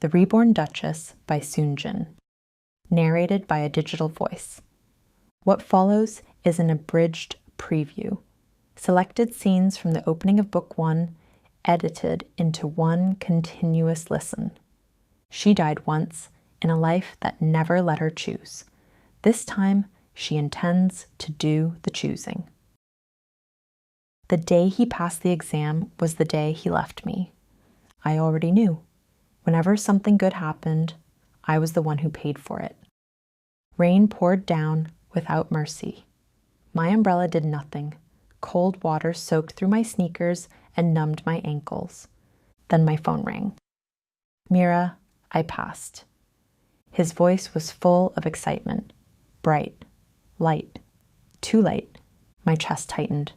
The Reborn Duchess by Soonjin. Narrated by a digital voice. What follows is an abridged preview. Selected scenes from the opening of Book 1, edited into one continuous listen. She died once, in a life that never let her choose. This time, she intends to do the choosing. The day he passed the exam was the day he left me. I already knew. Whenever something good happened, I was the one who paid for it. Rain poured down without mercy. My umbrella did nothing. Cold water soaked through my sneakers and numbed my ankles. Then my phone rang. Mira, I passed. His voice was full of excitement. Bright. Light. Too late. My chest tightened.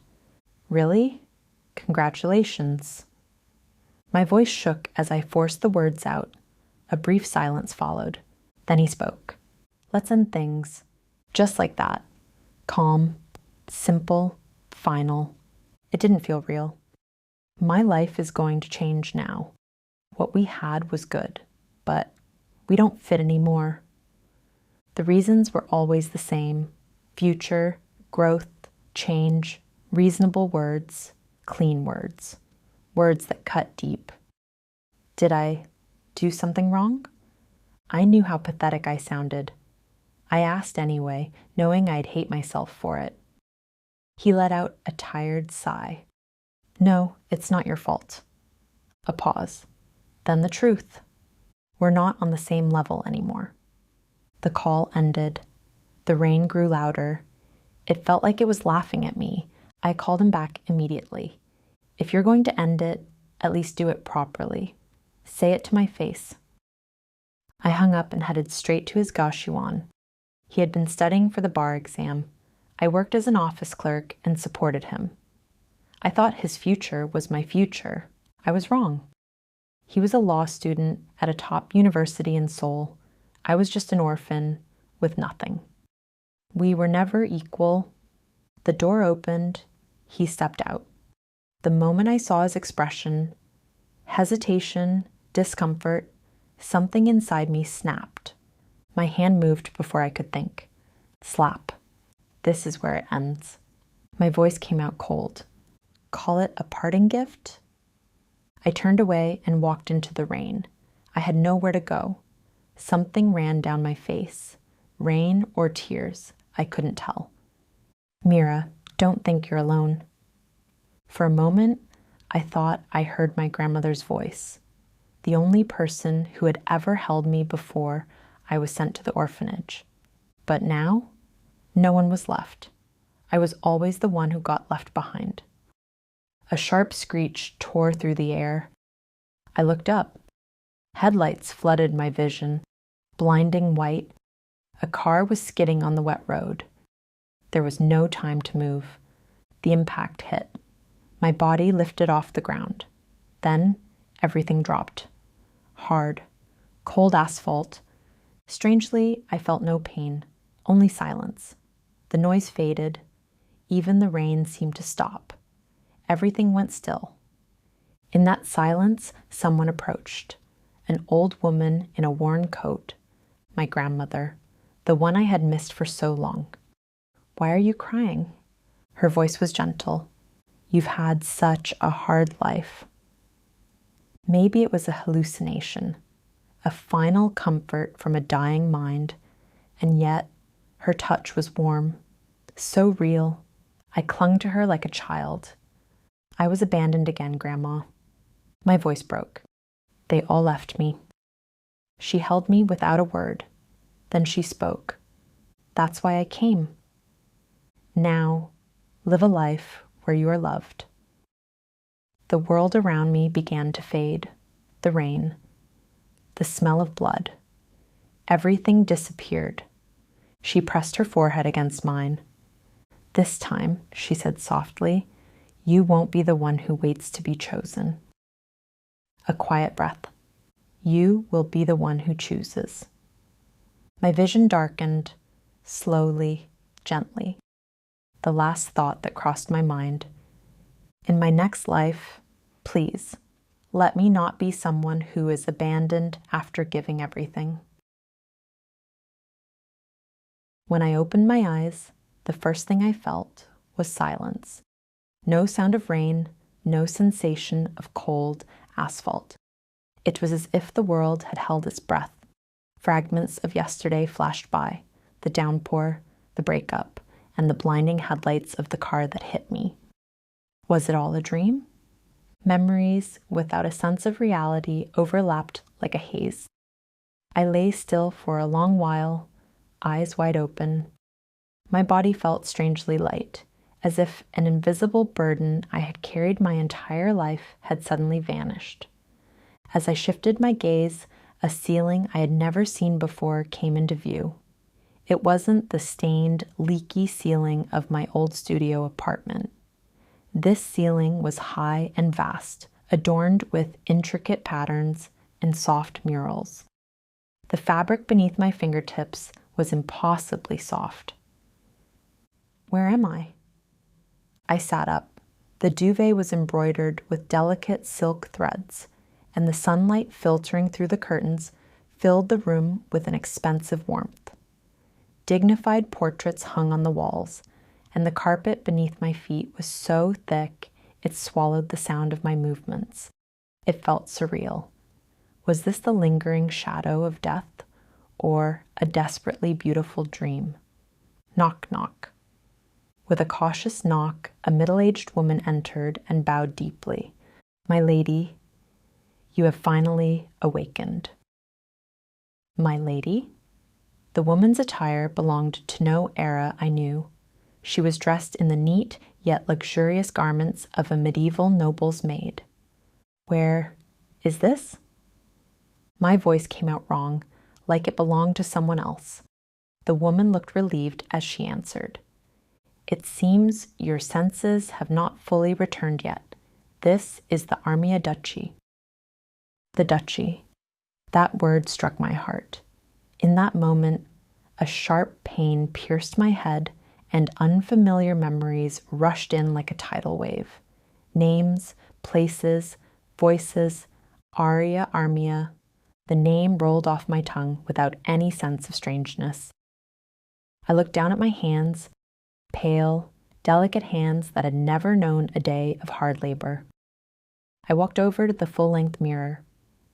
Really? Congratulations. My voice shook as I forced the words out. A brief silence followed. Then he spoke. Let's end things. Just like that. Calm. Simple. Final. It didn't feel real. My life is going to change now. What we had was good, but we don't fit anymore. The reasons were always the same. Future, growth, change, reasonable words, clean words. Words that cut deep. Did I do something wrong? I knew how pathetic I sounded. I asked anyway, knowing I'd hate myself for it. He let out a tired sigh. No, it's not your fault. A pause. Then the truth. We're not on the same level anymore. The call ended. The rain grew louder. It felt like it was laughing at me. I called him back immediately. If you're going to end it, at least do it properly. Say it to my face. I hung up and headed straight to his gaoxuan. He had been studying for the bar exam. I worked as an office clerk and supported him. I thought his future was my future. I was wrong. He was a law student at a top university in Seoul. I was just an orphan with nothing. We were never equal. The door opened. He stepped out. The moment I saw his expression, hesitation, discomfort, something inside me snapped. My hand moved before I could think. Slap. This is where it ends. My voice came out cold. Call it a parting gift? I turned away and walked into the rain. I had nowhere to go. Something ran down my face. Rain or tears, I couldn't tell. Mira, don't think you're alone. For a moment, I thought I heard my grandmother's voice, the only person who had ever held me before I was sent to the orphanage. But now, no one was left. I was always the one who got left behind. A sharp screech tore through the air. I looked up. Headlights flooded my vision, blinding white. A car was skidding on the wet road. There was no time to move. The impact hit. My body lifted off the ground. Then everything dropped. Hard, cold asphalt. Strangely, I felt no pain, only silence. The noise faded. Even the rain seemed to stop. Everything went still. In that silence, someone approached. An old woman in a worn coat. My grandmother, the one I had missed for so long. Why are you crying? Her voice was gentle. You've had such a hard life. Maybe it was a hallucination, a final comfort from a dying mind, and yet her touch was warm, so real. I clung to her like a child. I was abandoned again, Grandma. My voice broke. They all left me. She held me without a word. Then she spoke. That's why I came. Now, live a life where you are loved. The world around me began to fade. The rain. The smell of blood. Everything disappeared. She pressed her forehead against mine. This time, she said softly, you won't be the one who waits to be chosen. A quiet breath. You will be the one who chooses. My vision darkened, slowly, gently. The last thought that crossed my mind. In my next life, please, Let me not be someone who is abandoned after giving everything. When I opened my eyes, the first thing I felt was silence. No sound of rain, no sensation of cold asphalt. It was as if the world had held its breath. Fragments of yesterday flashed by, the downpour, the breakup, and the blinding headlights of the car that hit me. Was it all a dream? Memories without a sense of reality overlapped like a haze. I lay still for a long while, eyes wide open. My body felt strangely light, as if an invisible burden I had carried my entire life had suddenly vanished. As I shifted my gaze, a ceiling I had never seen before came into view. It wasn't the stained, leaky ceiling of my old studio apartment. This ceiling was high and vast, adorned with intricate patterns and soft murals. The fabric beneath my fingertips was impossibly soft. Where am I? I sat up. The duvet was embroidered with delicate silk threads, and the sunlight filtering through the curtains filled the room with an expensive warmth. Dignified portraits hung on the walls, and the carpet beneath my feet was so thick it swallowed the sound of my movements. It felt surreal. Was this the lingering shadow of death, or a desperately beautiful dream? Knock, knock. With a cautious knock, a middle-aged woman entered and bowed deeply. "My lady, you have finally awakened." My lady? The woman's attire belonged to no era I knew. She was dressed in the neat yet luxurious garments of a medieval noble's maid. Where is this? My voice came out wrong, like it belonged to someone else. The woman looked relieved as she answered. "It seems your senses have not fully returned yet. This is the Armia Duchy." The duchy. That word struck my heart. In that moment, a sharp pain pierced my head and unfamiliar memories rushed in like a tidal wave. Names, places, voices, Aria Armia. The name rolled off my tongue without any sense of strangeness. I looked down at my hands, pale, delicate hands that had never known a day of hard labor. I walked over to the full-length mirror.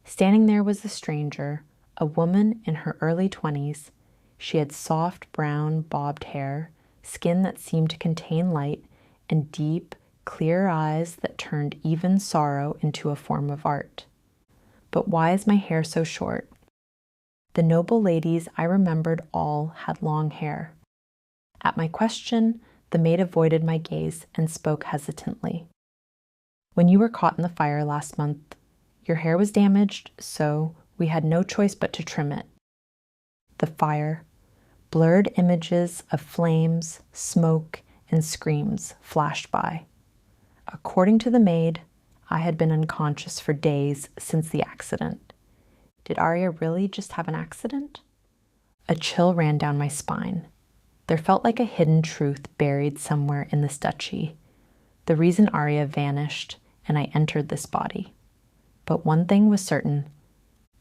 Standing there was a stranger, a woman in her early 20s. She had soft brown bobbed hair, skin that seemed to contain light, and deep, clear eyes that turned even sorrow into a form of art. But why is my hair so short? The noble ladies I remembered all had long hair. At my question, the maid avoided my gaze and spoke hesitantly. "When you were caught in the fire last month, your hair was damaged, so we had no choice but to trim it." The fire. Blurred images of flames, smoke, and screams flashed by. According to the maid, I had been unconscious for days since the accident. Did Aria really just have an accident? A chill ran down my spine. There felt like a hidden truth buried somewhere in this duchy. The reason Aria vanished and I entered this body. But one thing was certain.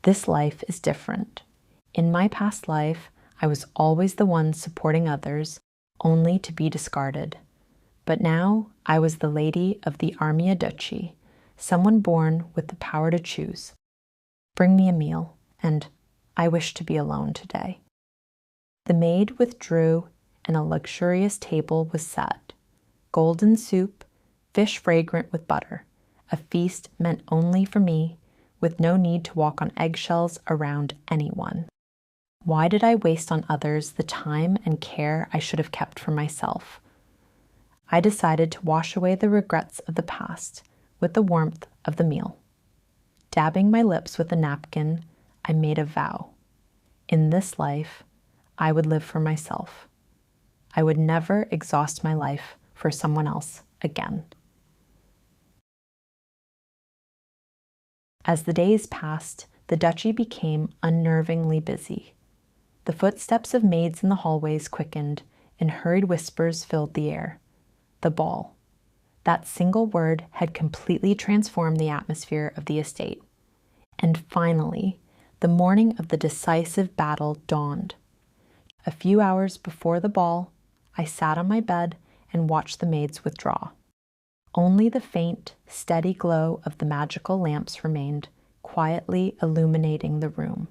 This life is different. In my past life, I was always the one supporting others, only to be discarded. But now I was the lady of the Armia Duchy, someone born with the power to choose. "Bring me a meal, and I wish to be alone today." The maid withdrew, and a luxurious table was set. Golden soup, fish fragrant with butter, a feast meant only for me, with no need to walk on eggshells around anyone. Why did I waste on others the time and care I should have kept for myself? I decided to wash away the regrets of the past with the warmth of the meal. Dabbing my lips with a napkin, I made a vow. In this life, I would live for myself. I would never exhaust my life for someone else again. As the days passed, the duchy became unnervingly busy. The footsteps of maids in the hallways quickened, and hurried whispers filled the air. The ball. That single word had completely transformed the atmosphere of the estate. And finally, the morning of the decisive battle dawned. A few hours before the ball, I sat on my bed and watched the maids withdraw. Only the faint, steady glow of the magical lamps remained, quietly illuminating the room.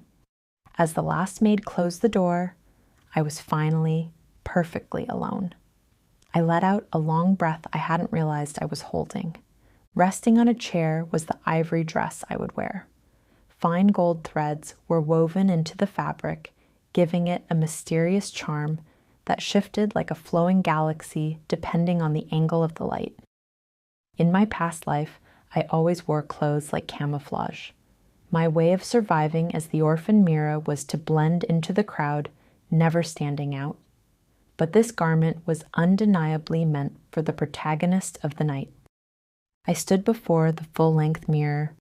As the last maid closed the door, I was finally perfectly alone. I let out a long breath I hadn't realized I was holding. Resting on a chair was the ivory dress I would wear. Fine gold threads were woven into the fabric, giving it a mysterious charm that shifted like a flowing galaxy depending on the angle of the light. In my past life, I always wore clothes like camouflage. My way of surviving as the orphan Mira was to blend into the crowd, never standing out. But this garment was undeniably meant for the protagonist of the night. I stood before the full-length mirror.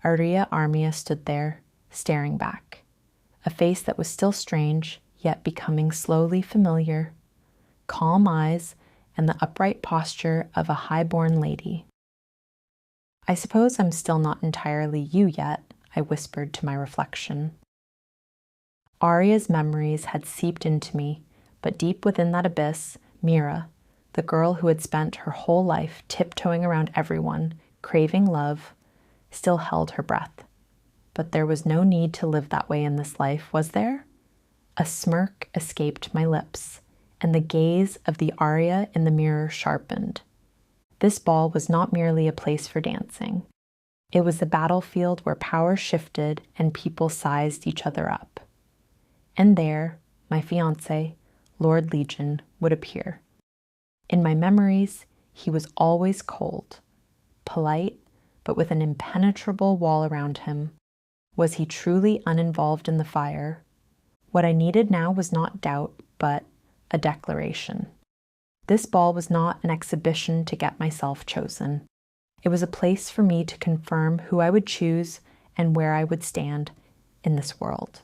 Aria Armia stood there, staring back. A face that was still strange, yet becoming slowly familiar. Calm eyes and the upright posture of a high-born lady. "I suppose I'm still not entirely you yet," I whispered to my reflection. Aria's memories had seeped into me, but deep within that abyss, Mira, the girl who had spent her whole life tiptoeing around everyone, craving love, still held her breath. But there was no need to live that way in this life, was there? A smirk escaped my lips, and the gaze of the Aria in the mirror sharpened. This ball was not merely a place for dancing. It was the battlefield where power shifted and people sized each other up. And there, my fiancé, Lord Legion, would appear. In my memories, he was always cold, polite, but with an impenetrable wall around him. Was he truly uninvolved in the fire? What I needed now was not doubt, but a declaration. This ball was not an exhibition to get myself chosen. It was a place for me to confirm who I would choose and where I would stand in this world.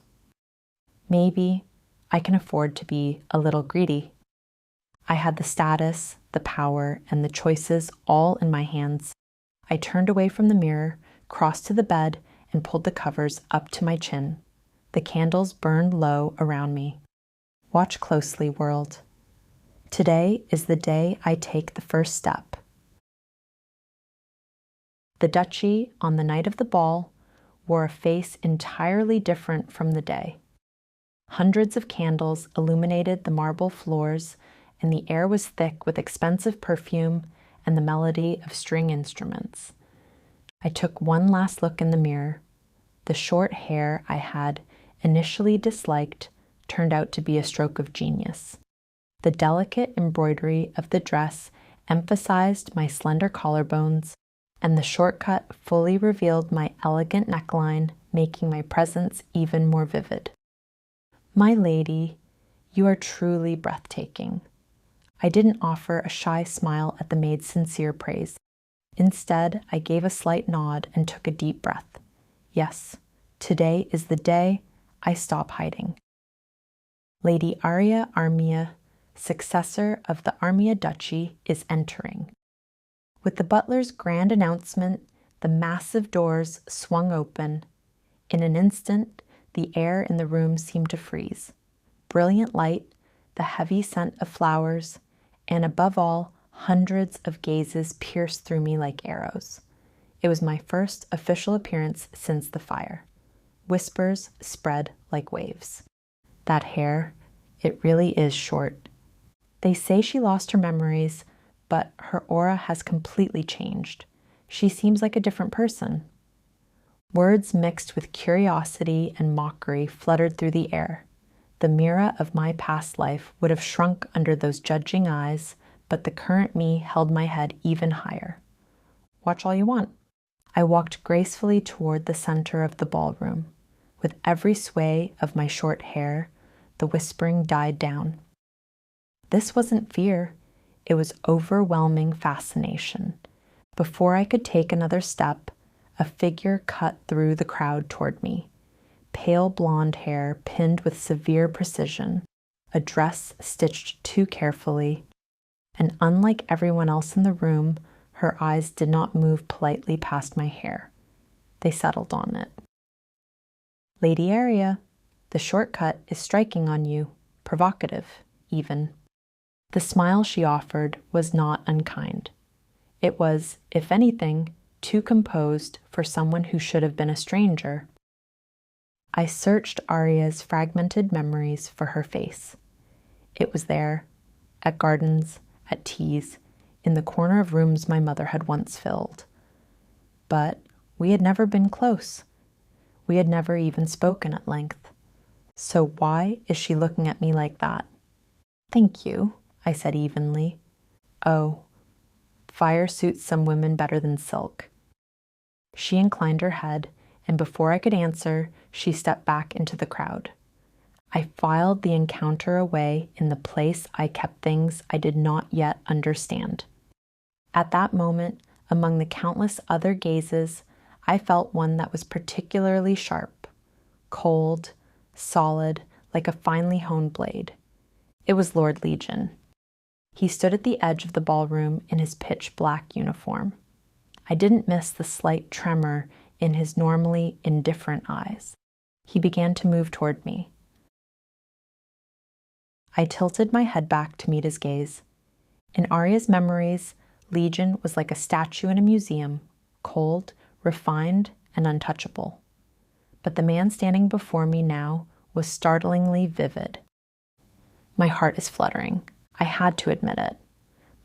Maybe I can afford to be a little greedy. I had the status, the power, and the choices all in my hands. I turned away from the mirror, crossed to the bed, and pulled the covers up to my chin. The candles burned low around me. Watch closely, world. Today is the day I take the first step. The duchy, on the night of the ball, wore a face entirely different from the day. Hundreds of candles illuminated the marble floors, and the air was thick with expensive perfume and the melody of string instruments. I took one last look in the mirror. The short hair I had initially disliked turned out to be a stroke of genius. The delicate embroidery of the dress emphasized my slender collarbones, and the shortcut fully revealed my elegant neckline, making my presence even more vivid. "My lady, you are truly breathtaking." I didn't offer a shy smile at the maid's sincere praise. Instead, I gave a slight nod and took a deep breath. Yes, today is the day I stop hiding. Lady Aria Armia, successor of the Armia Duchy, is entering. With the butler's grand announcement, the massive doors swung open. In an instant, the air in the room seemed to freeze. Brilliant light, the heavy scent of flowers, and above all, hundreds of gazes pierced through me like arrows. It was my first official appearance since the fire. Whispers spread like waves. "That hair, it really is short. They say she lost her memories, but her aura has completely changed. She seems like a different person." Words mixed with curiosity and mockery fluttered through the air. The Mira of my past life would have shrunk under those judging eyes, but the current me held my head even higher. "Watch all you want." I walked gracefully toward the center of the ballroom. With every sway of my short hair, the whispering died down. This wasn't fear. It was overwhelming fascination. Before I could take another step, a figure cut through the crowd toward me. Pale blonde hair pinned with severe precision, a dress stitched too carefully, and unlike everyone else in the room, Her eyes did not move politely past my hair. They settled on it. Lady Aria, the shortcut is striking on you, provocative, even. The smile she offered was not unkind. It was, if anything, too composed for someone who should have been a stranger. I searched Aria's fragmented memories for her face. It was there, at gardens, at teas, in the corner of rooms my mother had once filled. But we had never been close. We had never even spoken at length. So why is she looking at me like that? Thank you, I said evenly. Oh, fire suits some women better than silk. She inclined her head, and before I could answer, she stepped back into the crowd. I filed the encounter away in the place I kept things I did not yet understand. At that moment, among the countless other gazes, I felt one that was particularly sharp, cold, solid, like a finely honed blade. It was Lord Legion. He stood at the edge of the ballroom in his pitch black uniform. I didn't miss the slight tremor in his normally indifferent eyes. He began to move toward me. I tilted my head back to meet his gaze. In Aria's memories, Legion was like a statue in a museum, cold, refined, and untouchable. But the man standing before me now was startlingly vivid. My heart is fluttering. I had to admit it.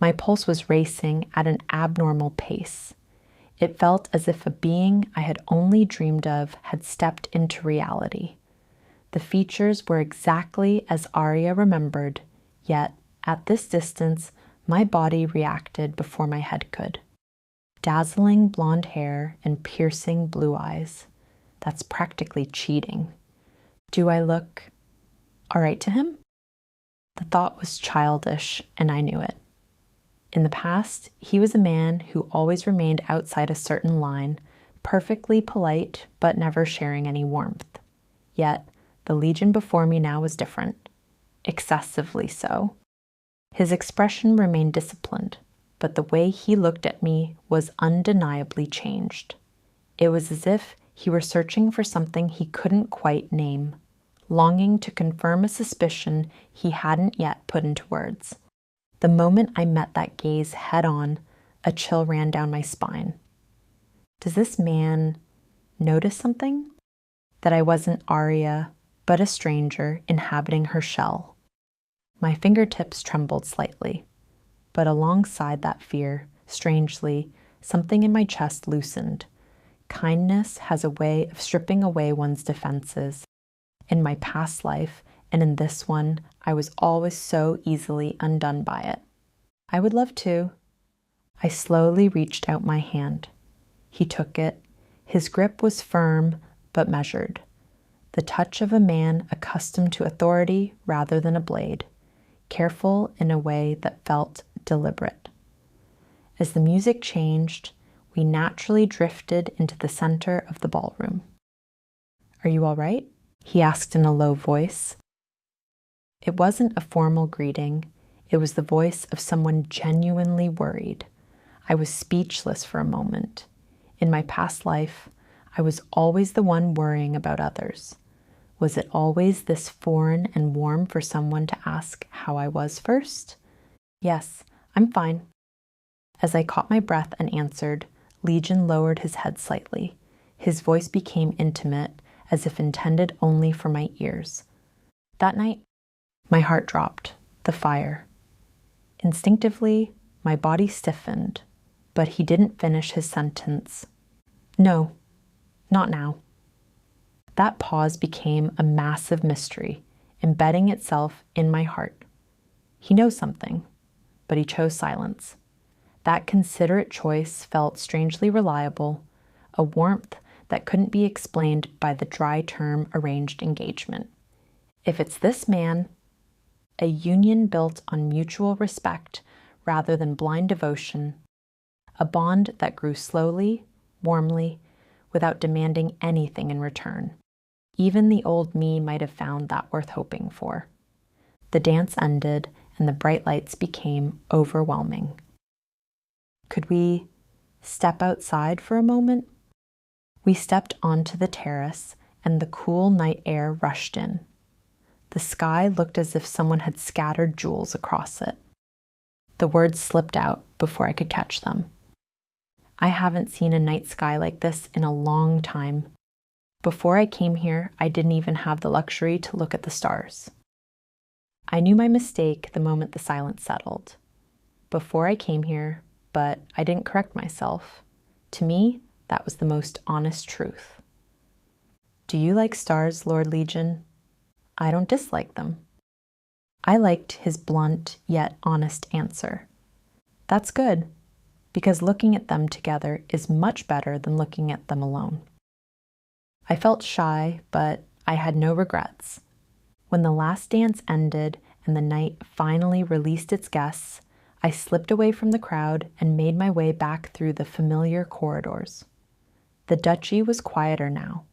My pulse was racing at an abnormal pace. It felt as if a being I had only dreamed of had stepped into reality. The features were exactly as Aria remembered, yet, at this distance, my body reacted before my head could. Dazzling blonde hair and piercing blue eyes. That's practically cheating. Do I look all right to him? The thought was childish, and I knew it. In the past, he was a man who always remained outside a certain line, perfectly polite but never sharing any warmth. Yet, the Legion before me now was different, excessively so. His expression remained disciplined, but the way he looked at me was undeniably changed. It was as if he were searching for something he couldn't quite name, longing to confirm a suspicion he hadn't yet put into words. The moment I met that gaze head-on, a chill ran down my spine. Does this man notice something? That I wasn't Aria, but a stranger inhabiting her shell. My fingertips trembled slightly, but alongside that fear, strangely, something in my chest loosened. Kindness has a way of stripping away one's defenses. In my past life, and in this one, I was always so easily undone by it. I would love to. I slowly reached out my hand. He took it. His grip was firm, but measured. The touch of a man accustomed to authority rather than a blade, careful in a way that felt deliberate. As the music changed, we naturally drifted into the center of the ballroom. "Are you all right?" he asked in a low voice. It wasn't a formal greeting. It was the voice of someone genuinely worried. I was speechless for a moment. In my past life, I was always the one worrying about others. Was it always this foreign and warm for someone to ask how I was first? "Yes, I'm fine." As I caught my breath and answered, Legion lowered his head slightly. His voice became intimate, as if intended only for my ears. That night, my heart dropped, the fire. Instinctively, my body stiffened, but he didn't finish his sentence. "No, not now." That pause became a massive mystery, embedding itself in my heart. He knows something, but he chose silence. That considerate choice felt strangely reliable, a warmth that couldn't be explained by the dry term arranged engagement. If it's this man, a union built on mutual respect rather than blind devotion, a bond that grew slowly, warmly, without demanding anything in return. Even the old me might have found that worth hoping for. The dance ended, and the bright lights became overwhelming. Could we step outside for a moment? We stepped onto the terrace, and the cool night air rushed in. The sky looked as if someone had scattered jewels across it. The words slipped out before I could catch them. I haven't seen a night sky like this in a long time. Before I came here, I didn't even have the luxury to look at the stars. I knew my mistake the moment the silence settled. Before I came here, but I didn't correct myself. To me, that was the most honest truth. Do you like stars, Lord Legion? I don't dislike them. I liked his blunt yet honest answer. That's good, because looking at them together is much better than looking at them alone. I felt shy, but I had no regrets. When the last dance ended and the night finally released its guests, I slipped away from the crowd and made my way back through the familiar corridors. The duchy was quieter now,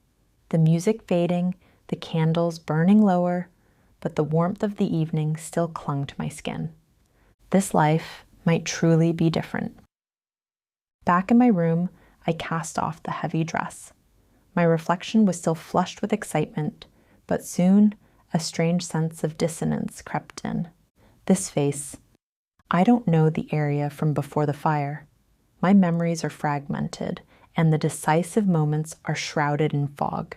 the music fading, the candles burning lower, but the warmth of the evening still clung to my skin. This life might truly be different. Back in my room, I cast off the heavy dress. My reflection was still flushed with excitement, but soon a strange sense of dissonance crept in. This face, I don't know the area from before the fire. My memories are fragmented, and the decisive moments are shrouded in fog.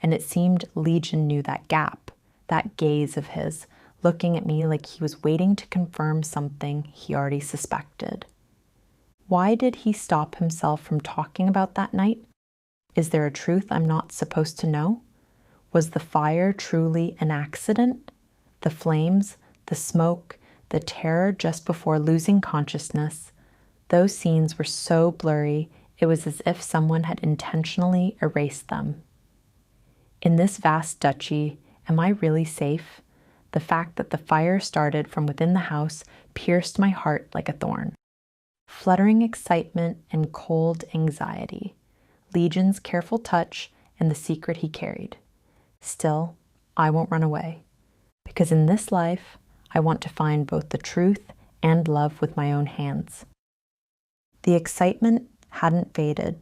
And it seemed Legion knew that gap, that gaze of his, looking at me like he was waiting to confirm something he already suspected. Why did he stop himself from talking about that night? Is there a truth I'm not supposed to know? Was the fire truly an accident? The flames, the smoke, the terror just before losing consciousness, those scenes were so blurry, it was as if someone had intentionally erased them. In this vast duchy, am I really safe? The fact that the fire started from within the house pierced my heart like a thorn. Fluttering excitement and cold anxiety, Legion's careful touch and the secret he carried. Still, I won't run away, because in this life, I want to find both the truth and love with my own hands. The excitement hadn't faded,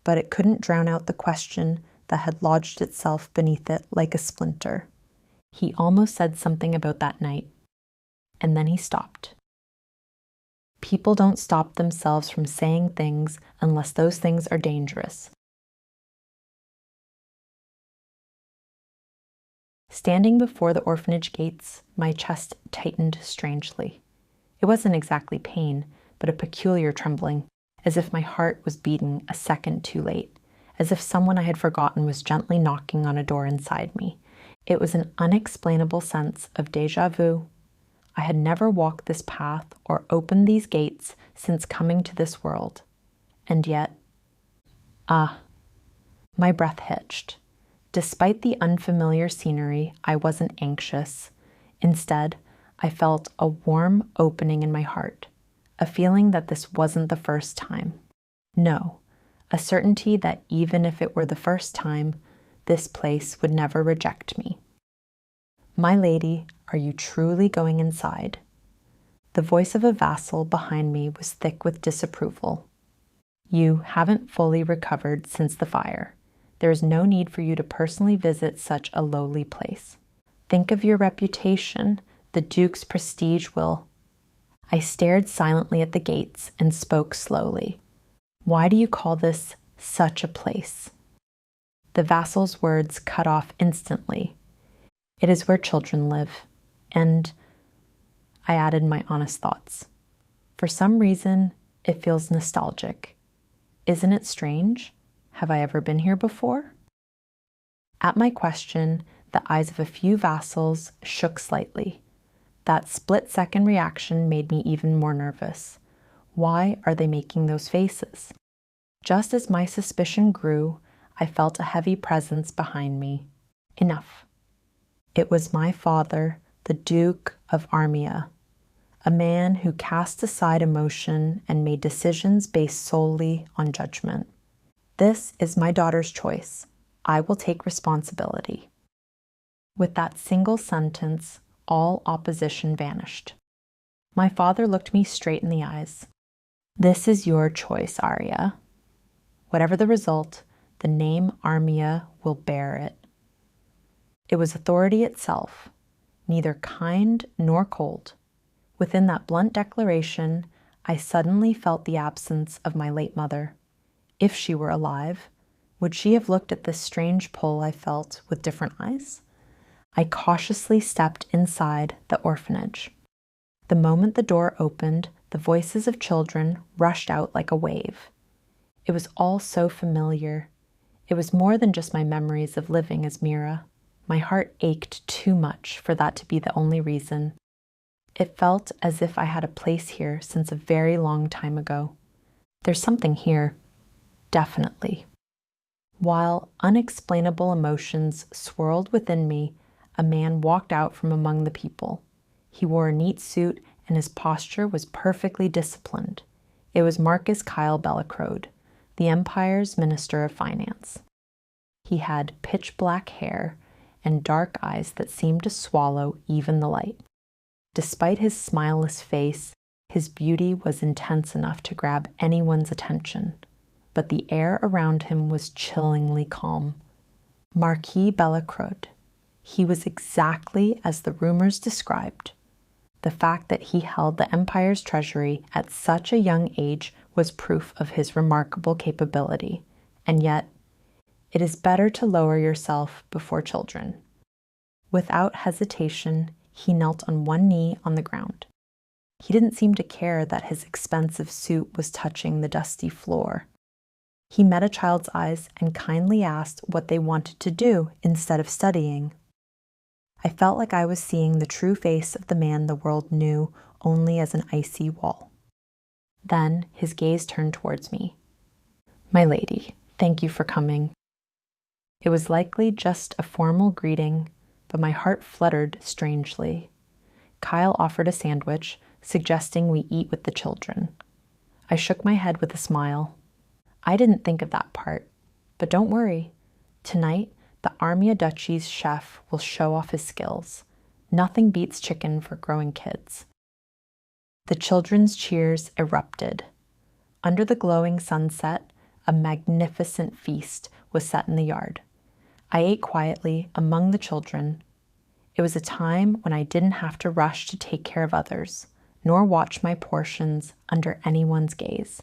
but it couldn't drown out the question that had lodged itself beneath it like a splinter. He almost said something about that night, and then he stopped. People don't stop themselves from saying things unless those things are dangerous. Standing before the orphanage gates, my chest tightened strangely. It wasn't exactly pain, but a peculiar trembling, as if my heart was beating a second too late, as if someone I had forgotten was gently knocking on a door inside me. It was an unexplainable sense of déjà vu. I had never walked this path or opened these gates since coming to this world. And yet, my breath hitched. Despite the unfamiliar scenery, I wasn't anxious. Instead, I felt a warm opening in my heart, a feeling that this wasn't the first time. No, a certainty that even if it were the first time, this place would never reject me. My lady, are you truly going inside? The voice of a vassal behind me was thick with disapproval. You haven't fully recovered since the fire. There is no need for you to personally visit such a lowly place. Think of your reputation. The Duke's prestige will... I stared silently at the gates and spoke slowly. Why do you call this such a place? The vassal's words cut off instantly. It is where children live. And I added my honest thoughts. For some reason, it feels nostalgic. Isn't it strange? Have I ever been here before? At my question, the eyes of a few vassals shook slightly. That split-second reaction made me even more nervous. Why are they making those faces? Just as my suspicion grew, I felt a heavy presence behind me. Enough. It was my father, the Duke of Armia, a man who cast aside emotion and made decisions based solely on judgment. This is my daughter's choice. I will take responsibility. With that single sentence, all opposition vanished. My father looked me straight in the eyes. This is your choice, Aria. Whatever the result, the name Armia will bear it. It was authority itself, neither kind nor cold. Within that blunt declaration, I suddenly felt the absence of my late mother. If she were alive, would she have looked at this strange pull I felt with different eyes? I cautiously stepped inside the orphanage. The moment the door opened, the voices of children rushed out like a wave. It was all so familiar. It was more than just my memories of living as Mira. My heart ached too much for that to be the only reason. It felt as if I had a place here since a very long time ago. There's something here, definitely. While unexplainable emotions swirled within me, a man walked out from among the people. He wore a neat suit and his posture was perfectly disciplined. It was Marcus Kyle Bellicrode, the Empire's Minister of Finance. He had pitch black hair and dark eyes that seemed to swallow even the light. Despite his smileless face, his beauty was intense enough to grab anyone's attention, but the air around him was chillingly calm. Marquis Bellicrode. He was exactly as the rumors described. The fact that he held the Empire's treasury at such a young age was proof of his remarkable capability, and yet, it is better to lower yourself before children. Without hesitation, he knelt on one knee on the ground. He didn't seem to care that his expensive suit was touching the dusty floor. He met a child's eyes and kindly asked what they wanted to do instead of studying. I felt like I was seeing the true face of the man the world knew only as an icy wall. Then his gaze turned towards me. "My lady, thank you for coming." It was likely just a formal greeting, but my heart fluttered strangely. Kyle offered a sandwich, suggesting we eat with the children. I shook my head with a smile. I didn't think of that part, but don't worry. Tonight, the Armia Duchy's chef will show off his skills. Nothing beats chicken for growing kids. The children's cheers erupted. Under the glowing sunset, a magnificent feast was set in the yard. I ate quietly among the children. It was a time when I didn't have to rush to take care of others, nor watch my portions under anyone's gaze.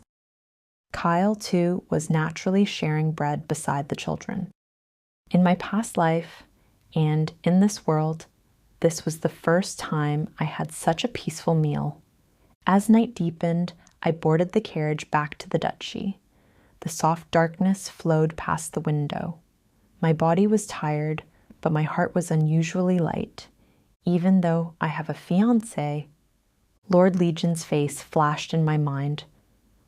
Kyle, too, was naturally sharing bread beside the children. In my past life, and in this world, this was the first time I had such a peaceful meal. As night deepened, I boarded the carriage back to the duchy. The soft darkness flowed past the window. My body was tired, but my heart was unusually light. Even though I have a fiancé, Lord Legion's face flashed in my mind.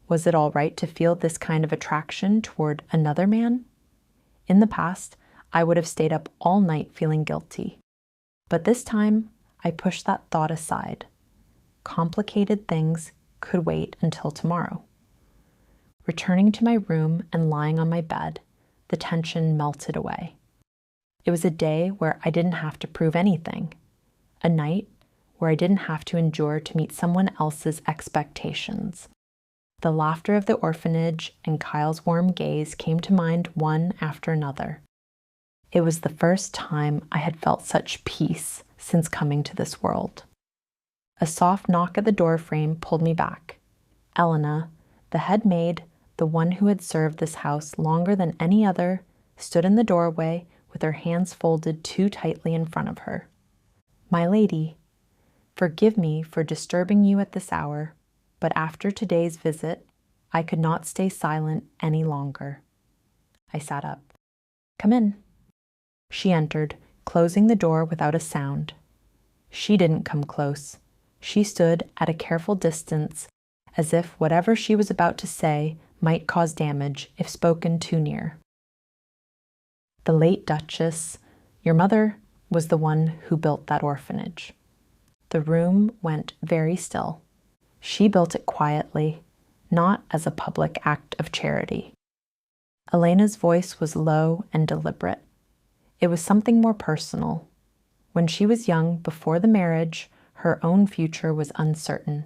Was it all right to feel this kind of attraction toward another man? In the past, I would have stayed up all night feeling guilty. But this time, I pushed that thought aside. Complicated things could wait until tomorrow. Returning to my room and lying on my bed, the tension melted away. It was a day where I didn't have to prove anything. A night where I didn't have to endure to meet someone else's expectations. The laughter of the orphanage and Kyle's warm gaze came to mind one after another. It was the first time I had felt such peace since coming to this world. A soft knock at the doorframe pulled me back. Elena, the head maid, the one who had served this house longer than any other, stood in the doorway with her hands folded too tightly in front of her. "My lady, forgive me for disturbing you at this hour, but after today's visit, I could not stay silent any longer." I sat up. "Come in." She entered, closing the door without a sound. She didn't come close. She stood at a careful distance, as if whatever she was about to say might cause damage if spoken too near. "The late Duchess, your mother, was the one who built that orphanage." The room went very still. She built it quietly, not as a public act of charity. Elena's voice was low and deliberate. It was something more personal. When she was young, before the marriage, her own future was uncertain.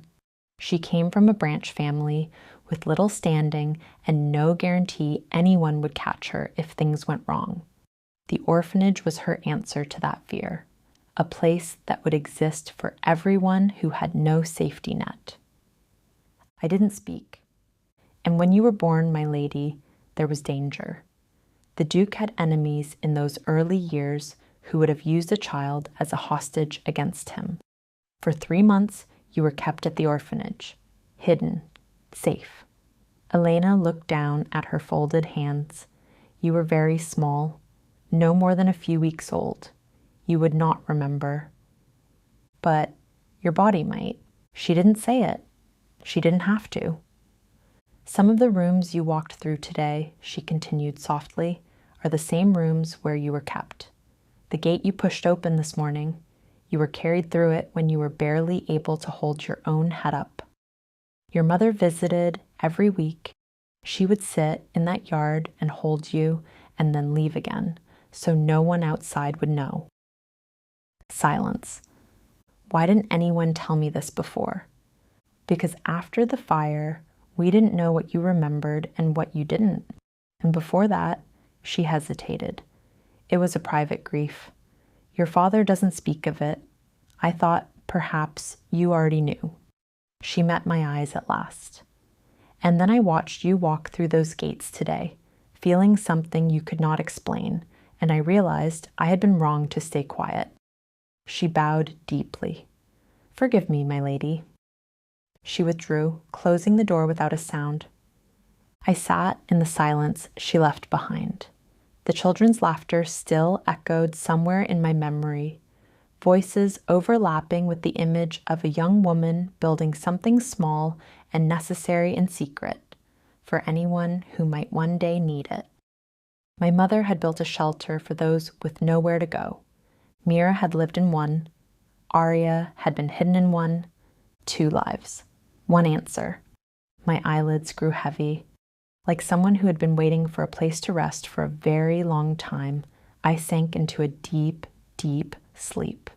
She came from a branch family with little standing and no guarantee anyone would catch her if things went wrong. The orphanage was her answer to that fear, a place that would exist for everyone who had no safety net. I didn't speak. And when you were born, my lady, there was danger. The Duke had enemies in those early years who would have used a child as a hostage against him. For 3 months, you were kept at the orphanage, hidden, safe. Elena looked down at her folded hands. You were very small, no more than a few weeks old. You would not remember. But your body might. She didn't say it. She didn't have to. Some of the rooms you walked through today, she continued softly, are the same rooms where you were kept. The gate you pushed open this morning, you were carried through it when you were barely able to hold your own head up. Your mother visited every week. She would sit in that yard and hold you and then leave again, so no one outside would know. Silence. Why didn't anyone tell me this before? Because after the fire, we didn't know what you remembered and what you didn't. And before that, she hesitated. It was a private grief. Your father doesn't speak of it. I thought perhaps you already knew. She met my eyes at last. And then I watched you walk through those gates today, feeling something you could not explain, and I realized I had been wrong to stay quiet. She bowed deeply. Forgive me, my lady. She withdrew, closing the door without a sound. I sat in the silence she left behind. The children's laughter still echoed somewhere in my memory, voices overlapping with the image of a young woman building something small and necessary in secret for anyone who might one day need it. My mother had built a shelter for those with nowhere to go. Mira had lived in one. Aria had been hidden in one. 2 lives. 1 answer. My eyelids grew heavy. Like someone who had been waiting for a place to rest for a very long time, I sank into a deep, deep sleep.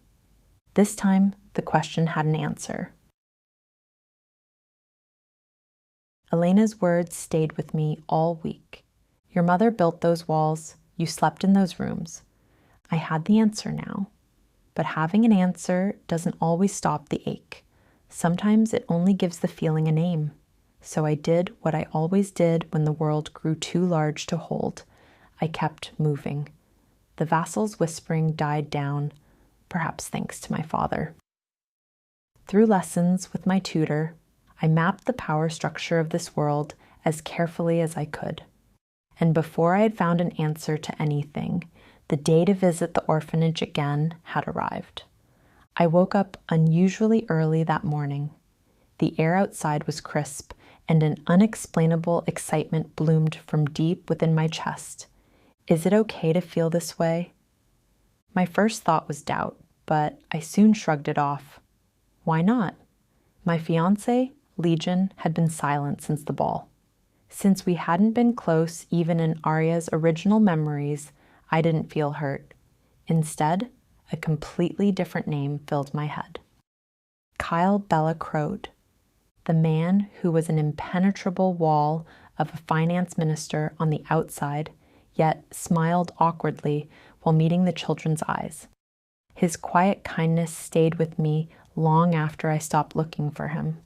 This time, the question had an answer. Elena's words stayed with me all week. Your mother built those walls. You slept in those rooms. I had the answer now. But having an answer doesn't always stop the ache. Sometimes it only gives the feeling a name. So I did what I always did when the world grew too large to hold. I kept moving. The vassal's whispering died down, perhaps thanks to my father. Through lessons with my tutor, I mapped the power structure of this world as carefully as I could. And before I had found an answer to anything, the day to visit the orphanage again had arrived. I woke up unusually early that morning. The air outside was crisp, and an unexplainable excitement bloomed from deep within my chest. Is it okay to feel this way? My first thought was doubt, but I soon shrugged it off. Why not? My fiancé, Legion, had been silent since the ball. Since we hadn't been close even in Aria's original memories, I didn't feel hurt. Instead, a completely different name filled my head. Kyle Bella crowed. The man who was an impenetrable wall of a finance minister on the outside, yet smiled awkwardly while meeting the children's eyes. His quiet kindness stayed with me long after I stopped looking for him.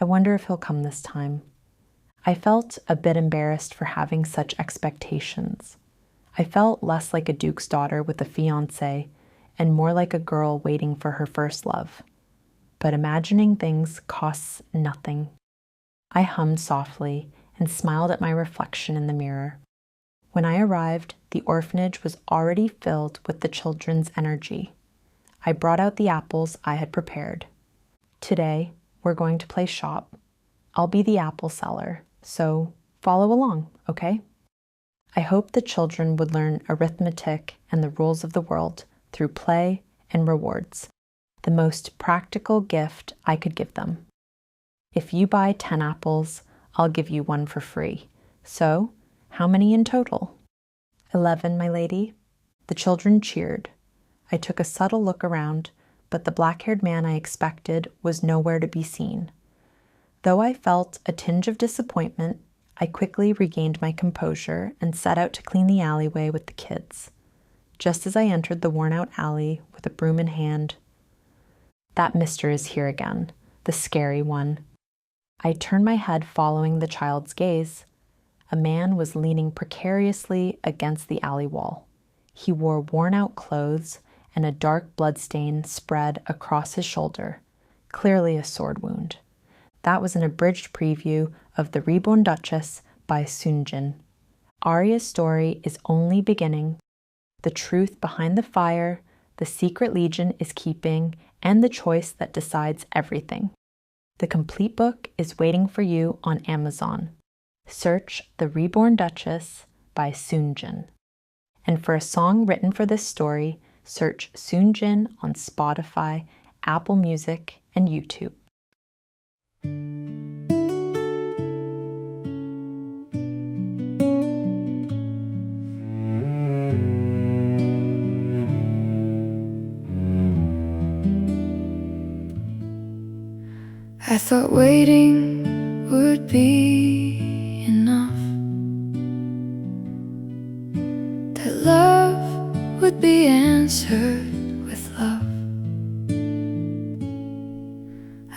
I wonder if he'll come this time. I felt a bit embarrassed for having such expectations. I felt less like a duke's daughter with a fiancé and more like a girl waiting for her first love. But imagining things costs nothing. I hummed softly and smiled at my reflection in the mirror. When I arrived, the orphanage was already filled with the children's energy. I brought out the apples I had prepared. Today, we're going to play shop. I'll be the apple seller, so follow along, okay? I hoped the children would learn arithmetic and the rules of the world through play and rewards, the most practical gift I could give them. If you buy 10 apples, I'll give you 1 for free. So, how many in total? 11, my lady. The children cheered. I took a subtle look around, but the black-haired man I expected was nowhere to be seen. Though I felt a tinge of disappointment, I quickly regained my composure and set out to clean the alleyway with the kids. Just as I entered the worn-out alley with a broom in hand, that mister is here again, the scary one. I turned my head following the child's gaze. A man was leaning precariously against the alley wall. He wore worn-out clothes, and a dark bloodstain spread across his shoulder, clearly a sword wound. That was an abridged preview of The Reborn Duchess by Soonjin. Aria's story is only beginning. The truth behind the fire, the secret Legion is keeping, and the choice that decides everything. The complete book is waiting for you on Amazon. Search The Reborn Duchess by Soonjin. And for a song written for this story, search Soonjin on Spotify, Apple Music, and YouTube. I thought waiting would be enough, that love would be answered with love.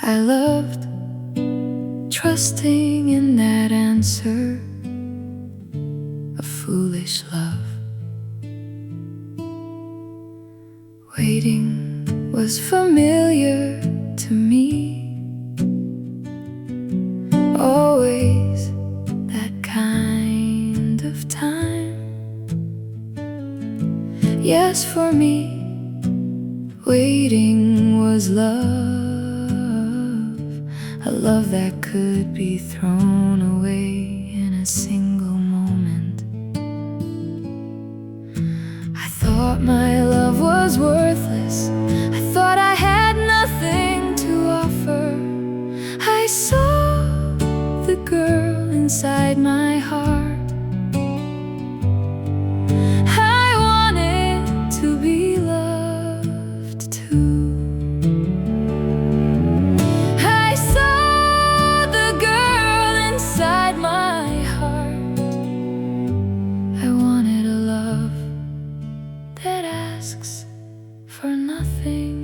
I loved trusting in that answer, a foolish love. Waiting was familiar to me, always that kind of time. Yes, for me, waiting was love, a love that could be thrown away in a single moment. I thought my love was worthless, I thought I had nothing to offer. I saw the girl inside my heart. I wanted to be loved too. I saw the girl inside my heart. I wanted a love that asks for nothing.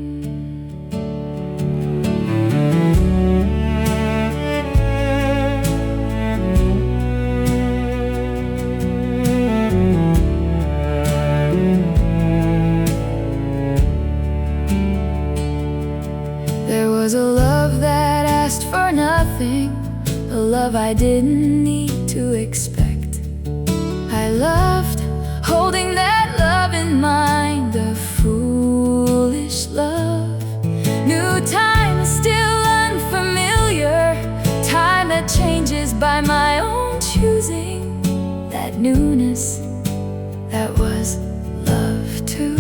There was a love that asked for nothing, a love I didn't need to expect. I loved holding that love in mind, a foolish love. New time is still unfamiliar, time that changes by my own choosing. That newness, that was love too.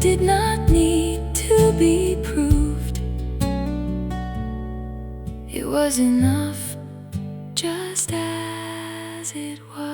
Did not need to be proved. It was enough just as it was.